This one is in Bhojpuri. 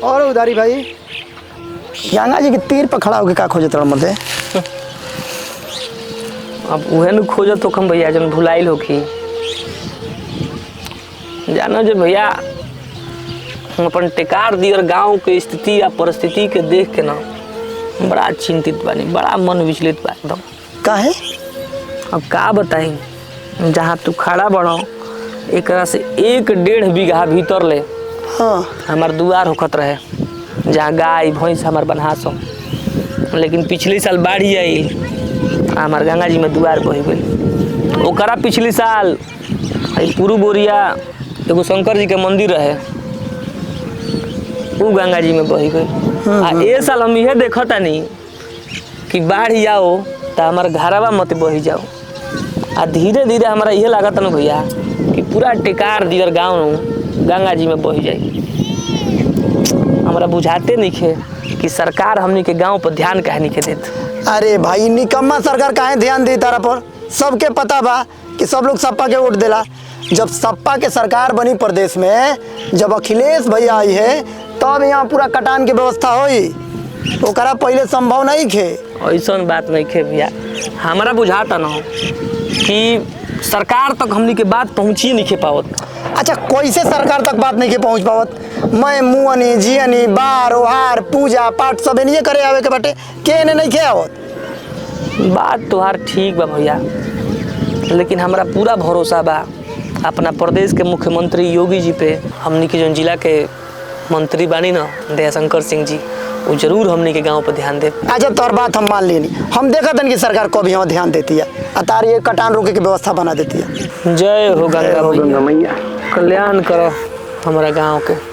और उधारी भाई गंगा जी के तीर पर खड़ा होके का खोजत रह मर्दे। अब उहे न खोजत तो कम भैया जन भुलाइल होखी। जानो जो भैया हम अपन टेकार दियर गांव के स्थिति या परिस्थिति के देख के ना बड़ा चिंतित बानी, बड़ा मन विचलित बा एकदम। काहे? अब का बताई, जहाँ तू खड़ा बड़ो एकरा से 1-1.5 बीघा भीतर ले हाँ हमार दुआर होखत रहे, जहाँ गाय भैंस हमार बन्हासो। लेकिन पिछले साल बाढ़ी आई, हमार गंगा जी में दुआर बह गई। ओकरा पिछले साल पूर्व बोरिया एगो शंकर जी के मंदिर रहे, वो गंगा जी में बह गई। आ ए साल हम यह देखतानी कि बाढ़ आओ तो हमार घरवा मत बह जाओ। आ धीरे धीरे हमारा यह लागत न भैया कि पूरा टेकार दियर गाँव गंगा जी में बह जाए। हमारा बुझाते नहीं खे कि सरकार हमनी के गांव पर ध्यान काहे नहीं देत। अरे भाई निकम्मा सरकार काहे ध्यान दी तारा पर? सबके पता बा कि सब लोग सपा के वोट देला। जब सपा के सरकार बनी प्रदेश में, जब अखिलेश भैया आई है तब यहाँ पूरा कटान की व्यवस्था होई। ओकरा पहले संभव नहीं खे। ऐसा बात नहीं खे भैया, हमारा बुझाता न कि सरकार तक हमनी के बात पहुँची नहीं खे पावत। अच्छा कैसे सरकार तक बात नहीं के पहुँच पावत? मैं मुअनी जियनी बार ओहार पूजा पाठ सब नहीं करे आवे के बाटे, के ने नहीं खे आवत। बात तोहार ठीक बा भैया, लेकिन हमारा पूरा भरोसा बा अपना प्रदेश के मुख्यमंत्री योगी जी पे। हमनी के जो जिला के मंत्री बानी ना दयाशंकर सिंह जी, वो जरूर हमनी के गांव पर ध्यान दे। अच्छा तोर बात हम मान लेनी, हम देखा कि सरकार कभी यहाँ ध्यान देती है, अतार ये कटान रोके की व्यवस्था बना देती है। जय हो गंगा मैया, कल्याण करो हमारा गांव के।